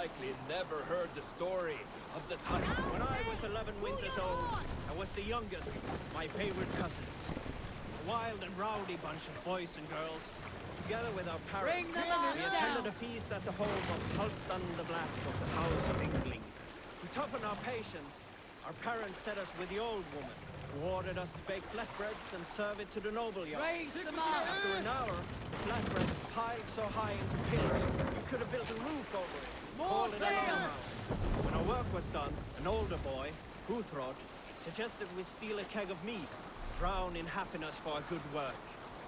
likely never heard the story of the time. When I was 11 winters old, I was the youngest of my favorite cousins. A wild and rowdy bunch of boys and girls. Together with our parents, we attended a feast at the home of Halfdan the Black of the House of Yngling. To toughen our patience, our parents set us with the old woman, who ordered us to bake flatbreads and serve it to the noble yard. After an hour, the flatbreads piled so high into pillars, you could have built a roof over it. Called it a longhouse. When our work was done, an older boy, Guthrod, suggested we steal a keg of mead, drown in happiness for our good work.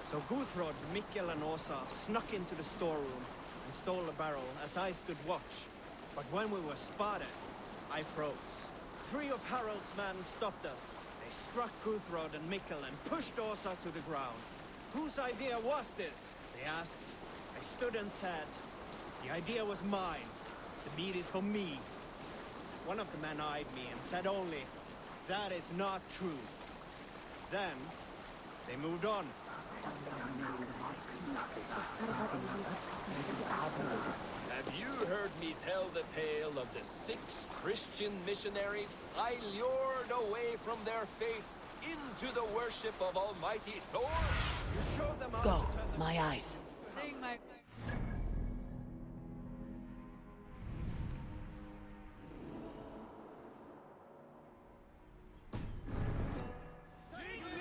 So Guthrod, Mikkel and Åsa snuck into the storeroom and stole a barrel as I stood watch. But when we were spotted, I froze. 3 of Harald's men stopped us. They struck Guthrod and Mikkel and pushed Åsa to the ground. Whose idea was this? They asked. I stood and said, the idea was mine. The meat is for me. One of the men eyed me and said only, that is not true. Then, they moved on. Have you heard me tell the tale of the 6 Christian missionaries I lured away from their faith into the worship of Almighty Thor? You showed them how Go, to turn the my eyes.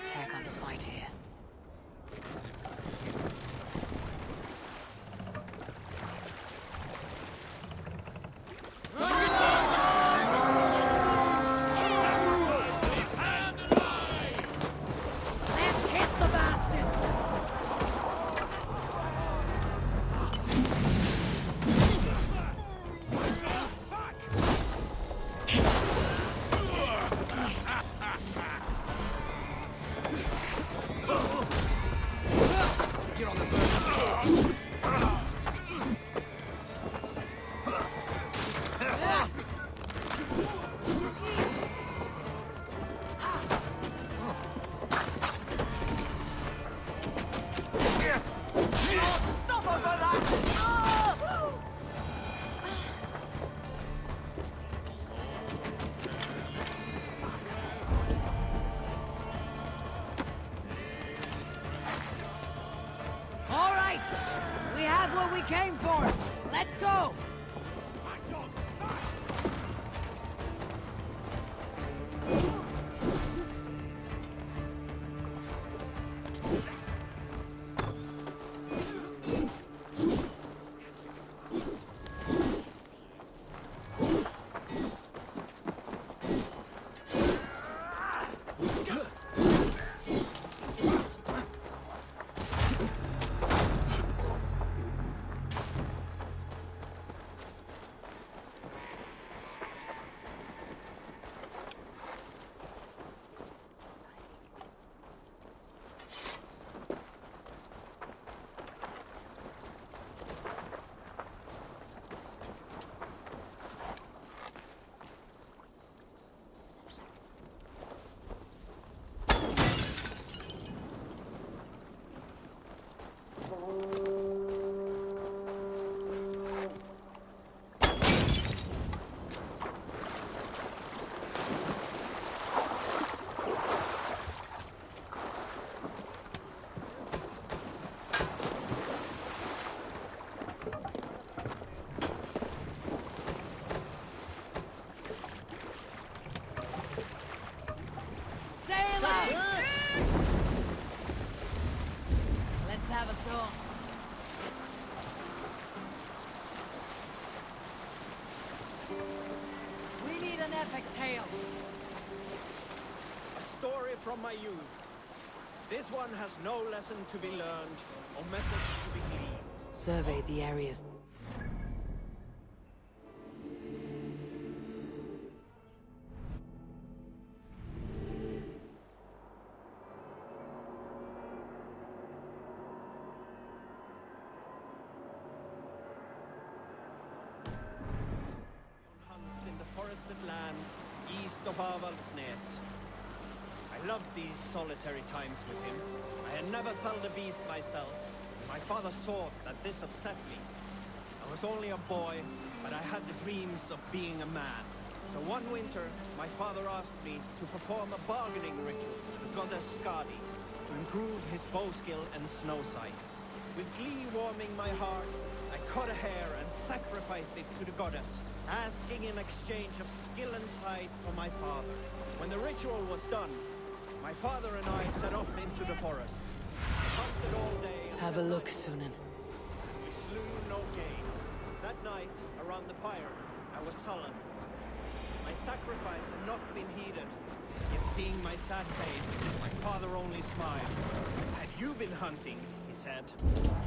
Attack on sight here. Let's hit the bastards! Get on the first. All right! We have what we came for! Let's go! Sail out! Let's have a song. We need an epic tale. A story from my youth. This one has no lesson to be learned or message to be gleaned. Survey the areas. Hunts in the forested lands east of Avaldsnes. I loved these solitary times with him. I had never felled a beast myself. My father saw that this upset me. I was only a boy, but I had the dreams of being a man. So one winter, my father asked me to perform a bargaining ritual to the goddess Skadi to improve his bow skill and snow sight. With glee warming my heart, I cut a hair and sacrificed it to the goddess, asking in exchange of skill and sight for my father. When the ritual was done, my father and I set off into the forest. We hunted all day. Have a look, Sunan. We slew no game. That night, around the fire, I was sullen. My sacrifice had not been heeded. Yet seeing my sad face, my father only smiled. Had you been hunting, he said,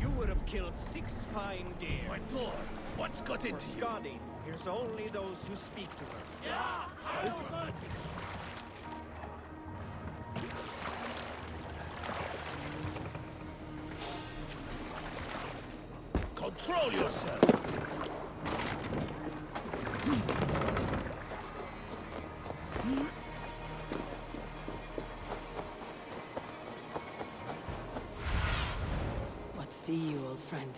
you would have killed 6 fine deer. My lord, what's got into For you? Skadi hears only those who speak to her. Yeah, good. Control yourself! What see you, old friend?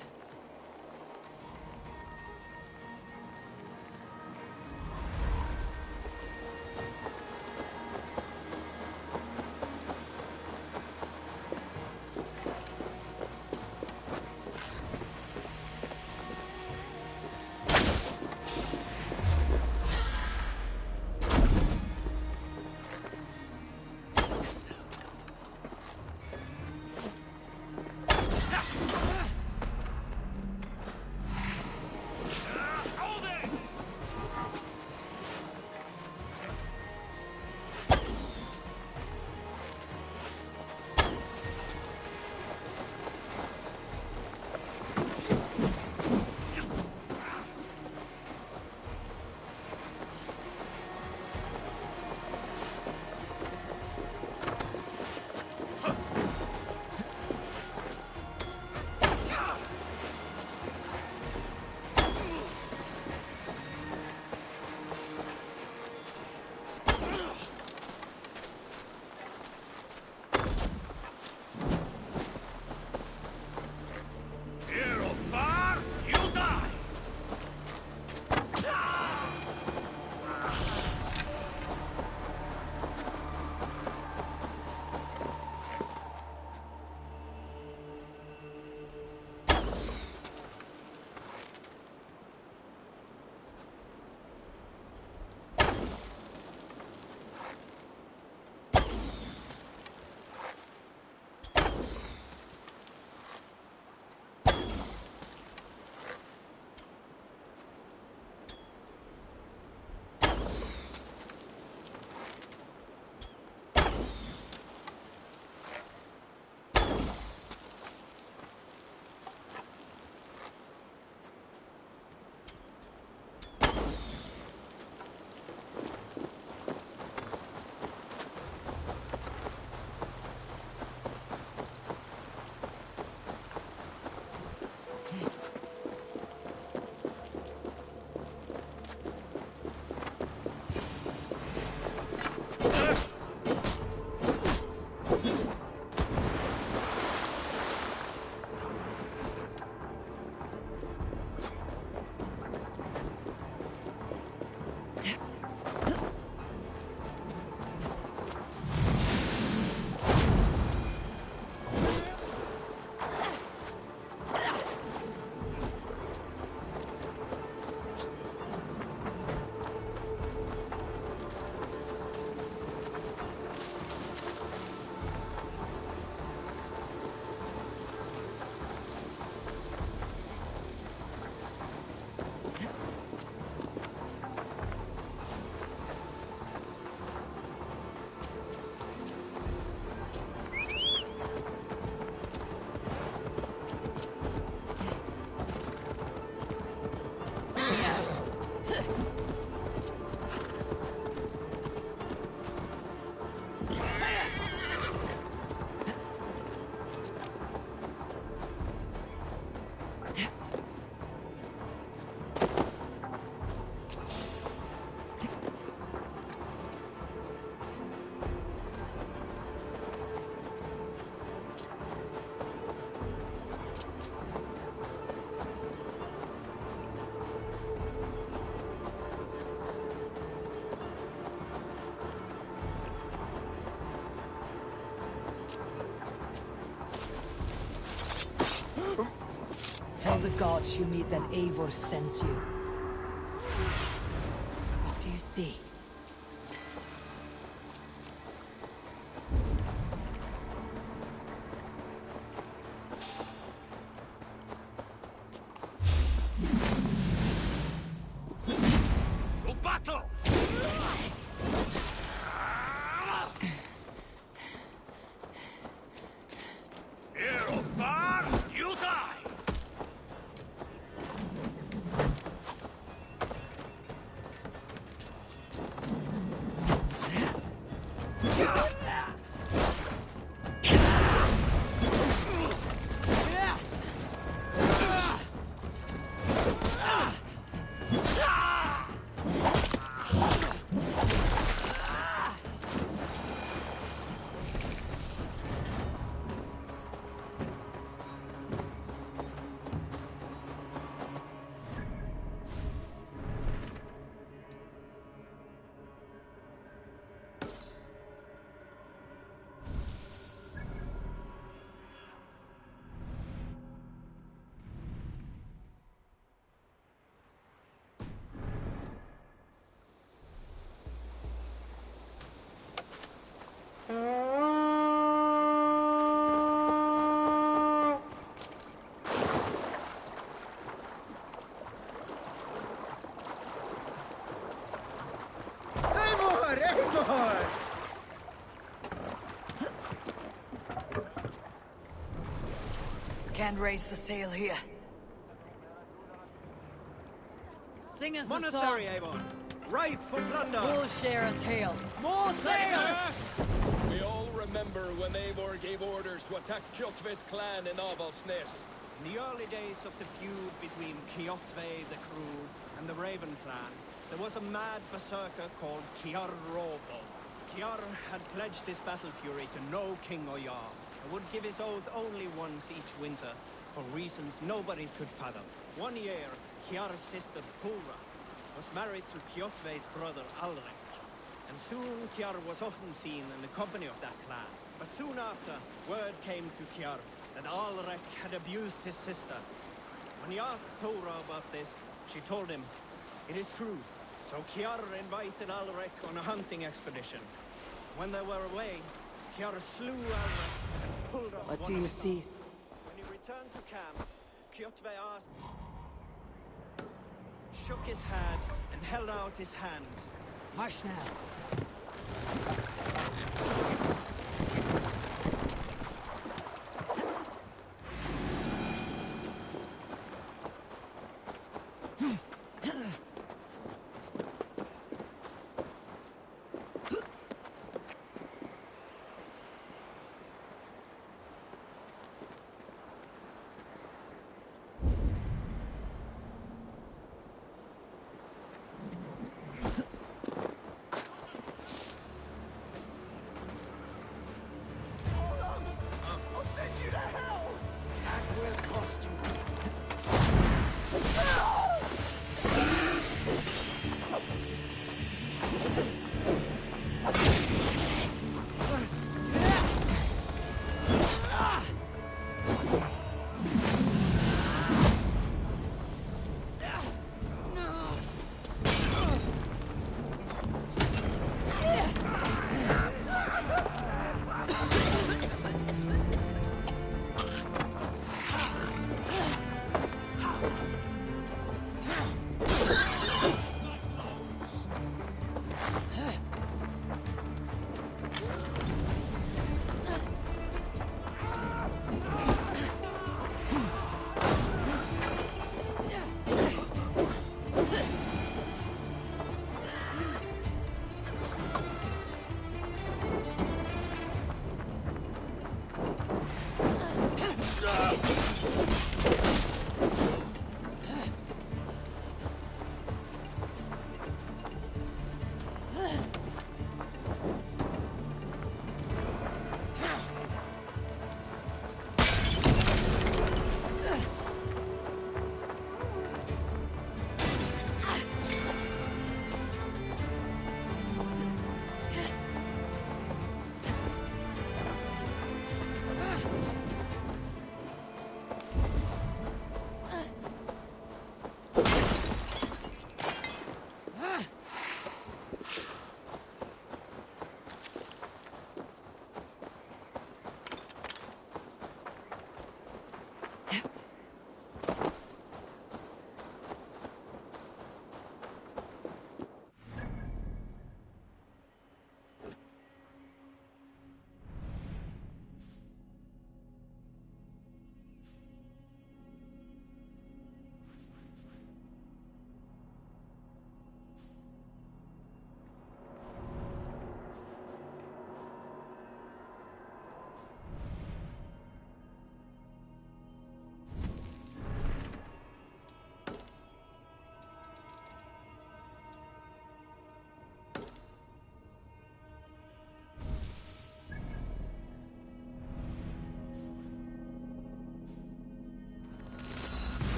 Tell the gods you meet that Eivor sends you. What do you see? To battle! Here, far, you die! Can't raise the sail here. Sing us a song. Monastery, Eivor. Ripe for plunder. We'll share a tale. More sail! We all remember when Eivor gave orders to attack Kjotve's clan in Avaldsnes. In the early days of the feud between Kjotve the Crew and the Raven clan, there was a mad berserker called Kiar Robo. Kiar had pledged his battle fury to no king or jarl, and would give his oath only once each winter, for reasons nobody could fathom. One year, Kiar's sister Thora was married to Kjotve's brother Alrek, and soon Kiar was often seen in the company of that clan. But soon after, word came to Kiar that Alrek had abused his sister. When he asked Thora about this, she told him, "It is true." So Kiar invited Alrek on a hunting expedition. When they were away, Kiar slew Alrek and pulled off What one do of you his see? arms. When he returned to camp, Kjotve shook his head and held out his hand. Hush now.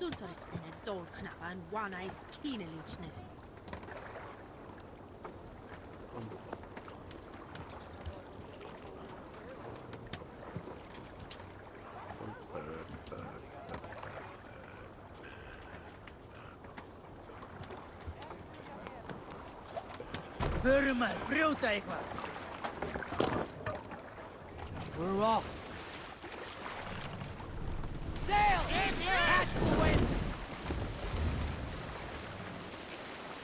Suntoris in a dol knappa and one eyes keen lichness. Förum að brjóta eitthvað. We're off. Sail! Catch the wind!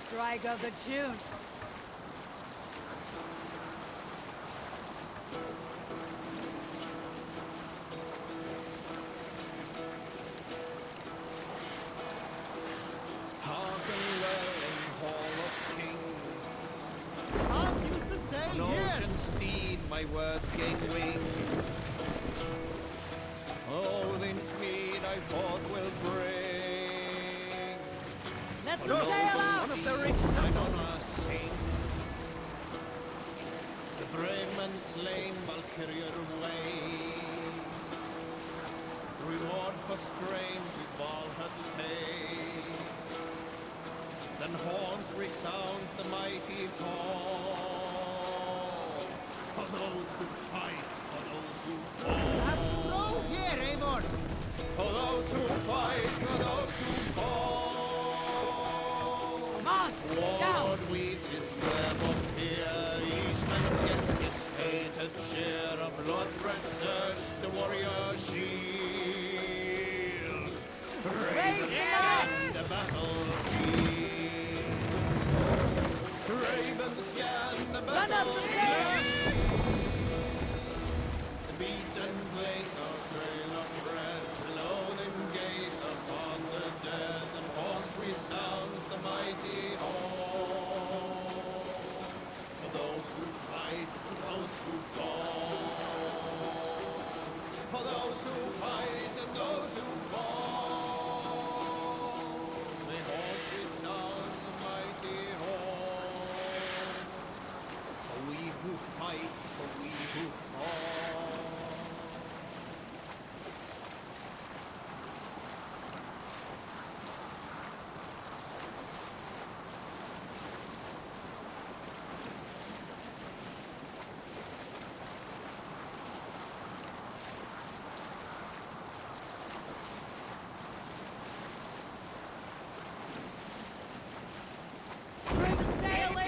Strike of the tune. Hearken well in Hall of Kings. I'll use the sail On here. ocean steed my words gain wing. Odin's mead I forth will bring. Let the sail out! One of the rich night honor sing. The brave man slain Valkyrier way. Reward for strain to Valhall pay. Then horns resound the mighty call. For those who fight, for those who fall. Row here, Eivor. For those who fight, for those who fall. Mast! Down! Ward weaves his web of fear. Each man gets his fated share. A blood-red surge, the warrior shield. Ravens scan the battlefield. Ravens scan the Run up the battlefield. stairs! The beaten place of trail of red, loathing gaze upon the dead, and horns resounds the mighty horn. For those who fight, for those who fall. For those who fight and those who fall. The horns resound the mighty horn. For we who fight, for we who fall. Bring sail in!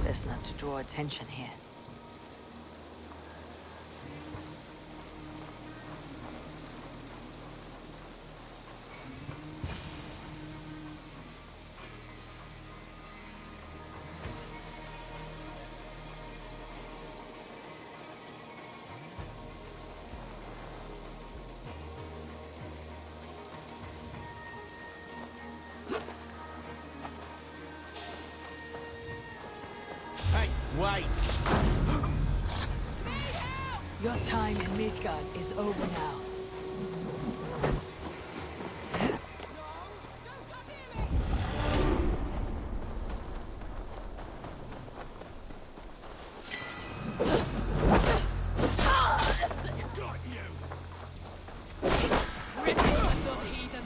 Best not to draw attention here. Hey, wait! Your time in Midgard is over now. Ridiculous of heathen!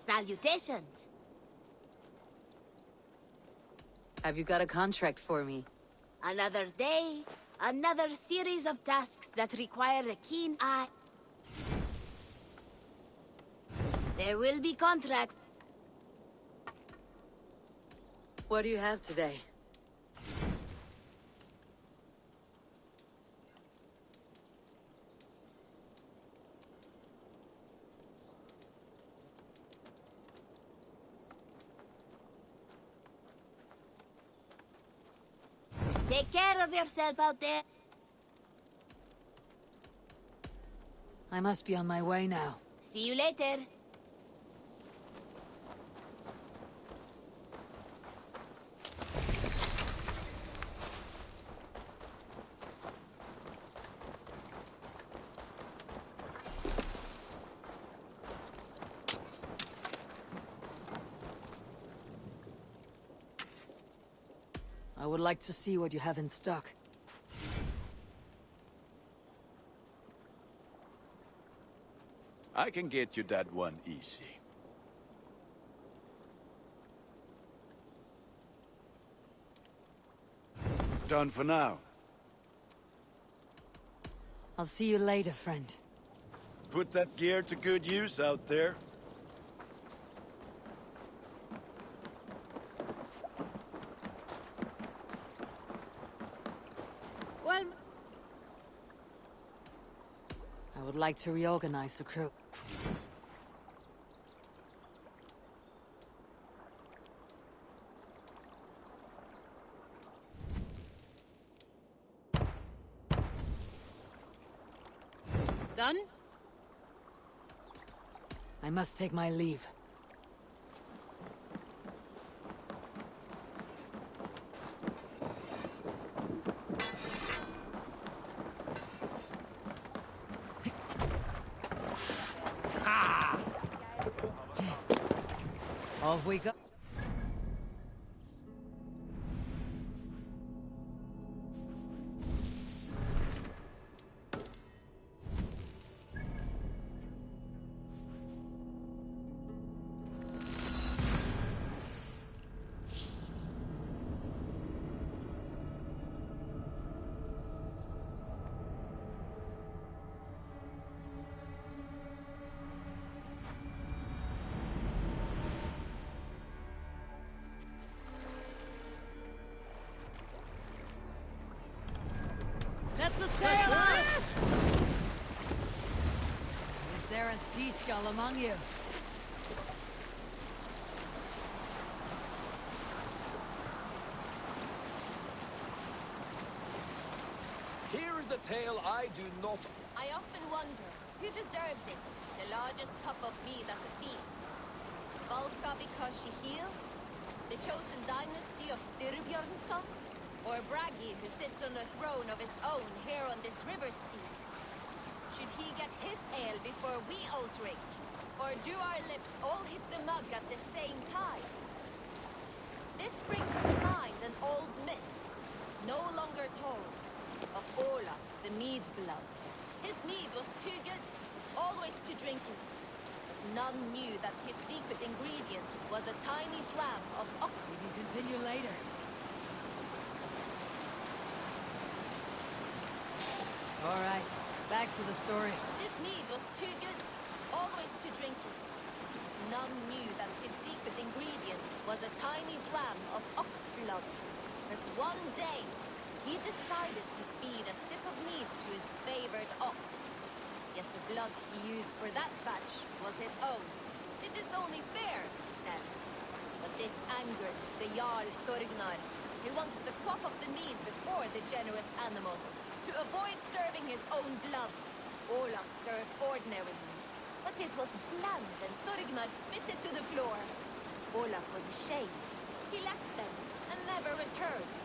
Salutations. Have you got a contract for me? Another day, another series of tasks that require a keen eye. There will be contracts. What do you have today? Take care of yourself out there. I must be on my way now. See you later. I would like to see what you have in stock. I can get you that one easy. Done for now. I'll see you later, friend. Put that gear to good use out there. Well, I would like to reorganize the crew. done? I must take my leave. Off we go. Let the sail out! Is there a sea skull among you? Here is a tale I do not... I often wonder, who deserves it? The largest cup of mead at the feast? Valka because she heals? The chosen dynasty of Styrbjörn's sons? Or Bragi, who sits on a throne of his own here on this river steep? Should he get his ale before we all drink? Or do our lips all hit the mug at the same time? This brings to mind an old myth, no longer told, of Olaf, the mead blood. His mead was too good, always to drink it. But none knew that his secret ingredient was a tiny dram of oxy. We can continue later. All right, back to the story. This mead was too good, always to drink it. None knew that his secret ingredient was a tiny dram of ox blood. But one day, he decided to feed a sip of mead to his favored ox. Yet the blood he used for that batch was his own. It is only fair, he said. But this angered the Jarl Thorgnar, who wanted the quaff of the mead before the generous animal. To avoid serving his own blood, Olaf served ordinary mead. But it was bland and Thorgnar spit it to the floor. Olaf was ashamed. He left them and never returned.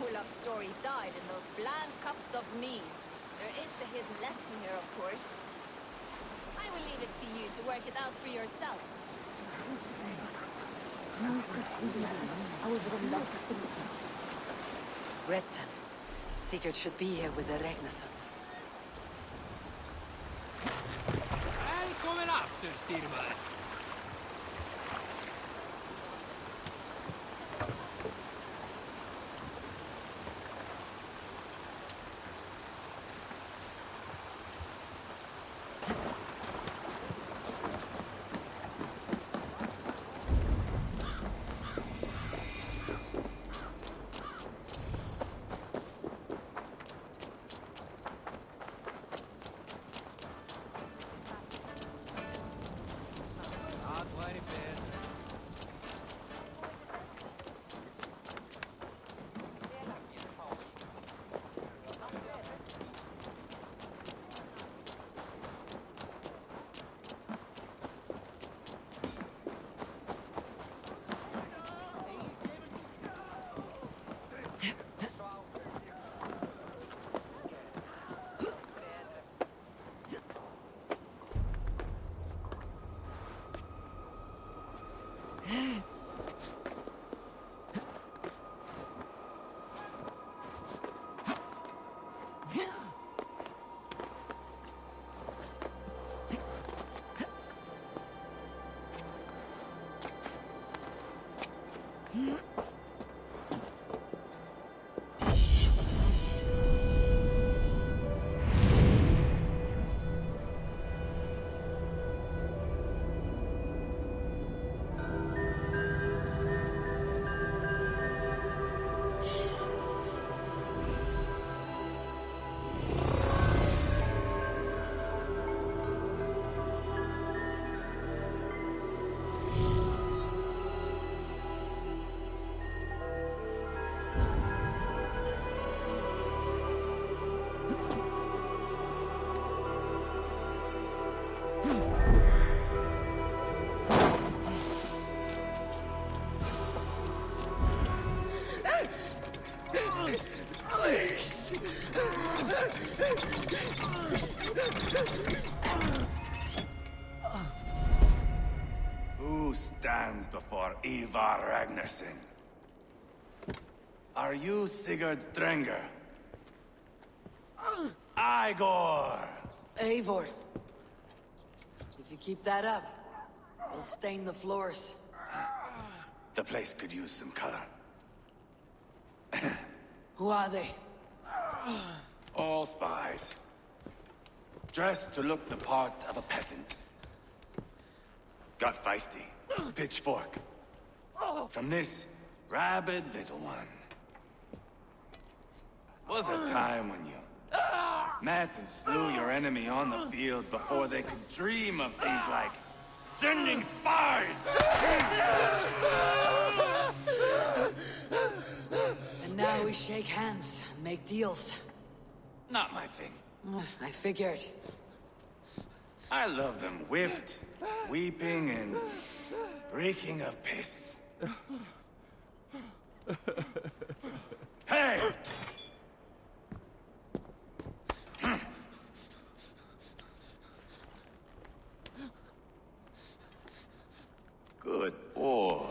Olaf's story died in those bland cups of mead. There is a hidden lesson here, of course. I will leave it to you to work it out for yourselves. Repton. Sigurd should be here with the Regnasons. Välkommen after, Styrman. Who stands before Ivar Ragnarsson? Are you Sigurd Drenger? Igor! Eivor. If you keep that up, it'll stain the floors. The place could use some color. Who are they? All spies. Dressed to look the part of a peasant. Got feisty. Pitchfork. From this rabid little one. Was a time when you met and slew your enemy on the field before they could dream of things like sending spies! And now we shake hands and make deals. Not my thing. I figured. I love them whipped, weeping, and reeking of piss. Hey! Good boy.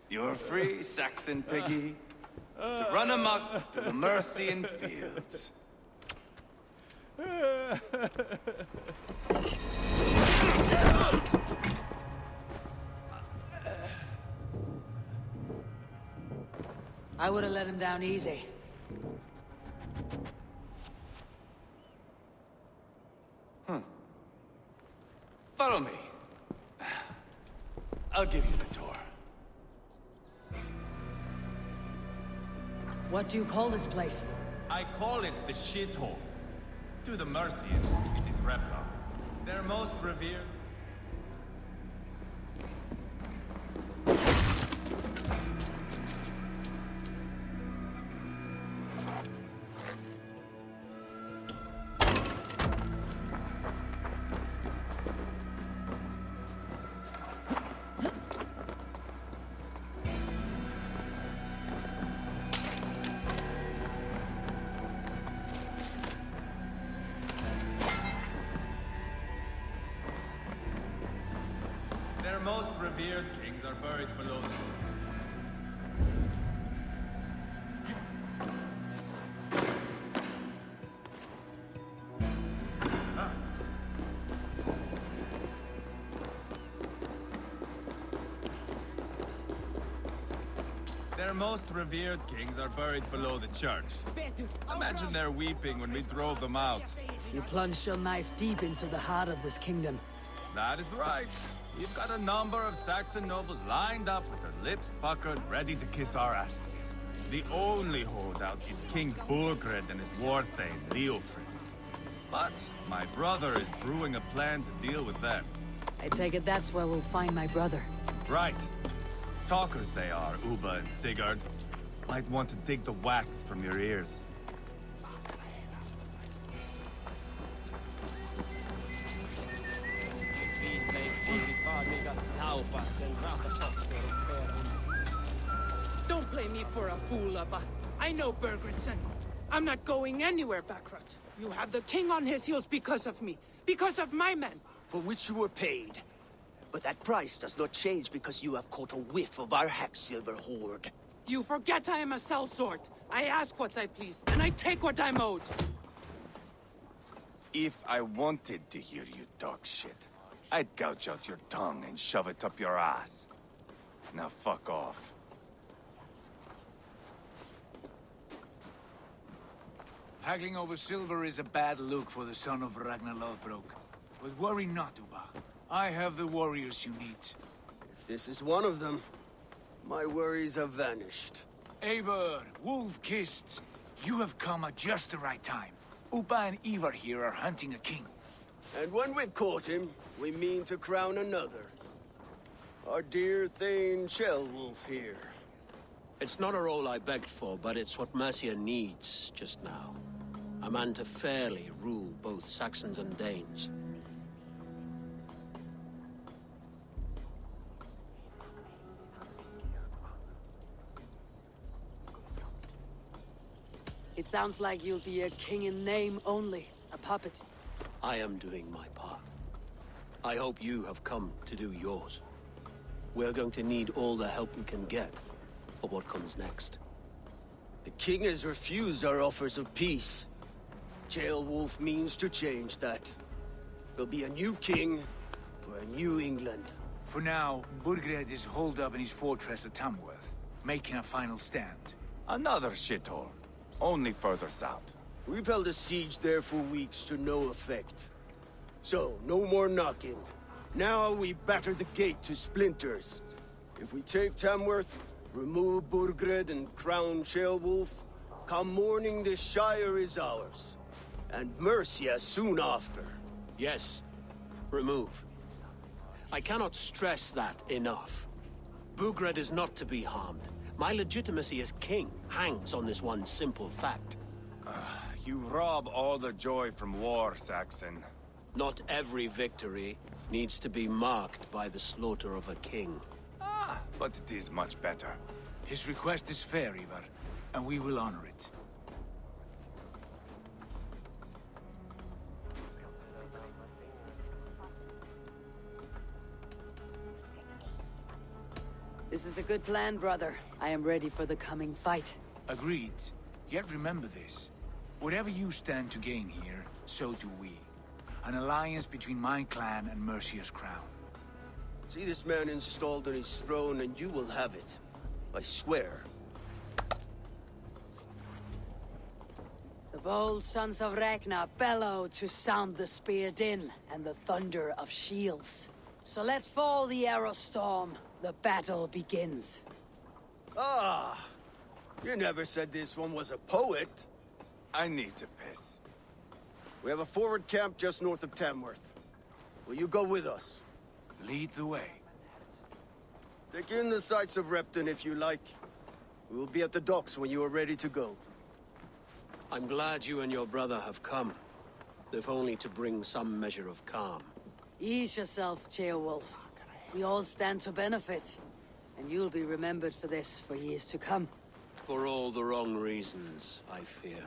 You're free, Saxon piggy, to run amok through the Mercian fields. I would have let him down easy. Follow me. I'll give you the tour. What do you call this place? I call it the shithole. To the Mercians, it is Reptar. Their most revered. Their most revered kings are buried below them. Their most revered kings are buried below the church. Imagine their weeping when we drove them out. You plunged your knife deep into the heart of this kingdom. That is right. We've got a number of Saxon nobles lined up with their lips puckered, ready to kiss our asses. The only holdout is King Burgred and his war thane, Leofrid. But my brother is brewing a plan to deal with them. I take it that's where we'll find my brother. Right. Talkers they are, Uba and Sigurd. Might want to dig the wax from your ears. Don't play me for a fool, Abba. I know Bergredson. I'm not going anywhere, Backrot. You have the king on his heels because of me. Because of my men. For which you were paid. But that price does not change because you have caught a whiff of our Hacksilver hoard. You forget I am a sellsword. I ask what I please, and I take what I'm owed. If I wanted to hear you talk shit, I'd gouge out your tongue and shove it up your ass. Now fuck off. Haggling over silver is a bad look for the son of Ragnar Lothbrok. But worry not, Uba. I have the warriors you need. If this is one of them, my worries have vanished. Eivor, Wolf-Kissed, you have come at just the right time. Uba and Ivar here are hunting a king. And when we've caught him, we mean to crown another. Our dear Thane Ceolwulf here. It's not a role I begged for, but it's what Mercia needs just now. A man to fairly rule both Saxons and Danes. It sounds like you'll be a king in name only, a puppet. I am doing my part. I hope you have come to do yours. We're going to need all the help we can get for what comes next. The king has refused our offers of peace. Ceolwulf means to change that. There'll be a new king for a new England. For now, Burgred is holed up in his fortress at Tamworth, making a final stand. Another shithole. Only further south. We've held a siege there for weeks to no effect. So, no more knocking. Now we batter the gate to splinters. If we take Tamworth, remove Burgred and crown Ceolwulf, come morning the Shire is ours. And Mercia soon after. Yes, remove. I cannot stress that enough. Burgred is not to be harmed. My legitimacy as king hangs on this one simple fact. You rob all the joy from war, Saxon. Not every victory needs to be marked by the slaughter of a king. But it is much better. His request is fair, Ivar, and we will honor it. This is a good plan, brother. I am ready for the coming fight. Agreed. Yet remember this. Whatever you stand to gain here, so do we. An alliance between my clan and Mercia's crown. See this man installed on his throne and you will have it. I swear. The bold sons of Ragnar bellow to sound the spear din and the thunder of shields. So let fall the arrow storm. The battle begins. Ah! You never said this one was a poet. I need to piss. We have a forward camp just north of Tamworth. Will you go with us? Lead the way. Take in the sights of Repton if you like. We will be at the docks when you are ready to go. I'm glad you and your brother have come, if only to bring some measure of calm. Ease yourself, Ceolwulf. We all stand to benefit, and you'll be remembered for this for years to come. For all the wrong reasons, I fear.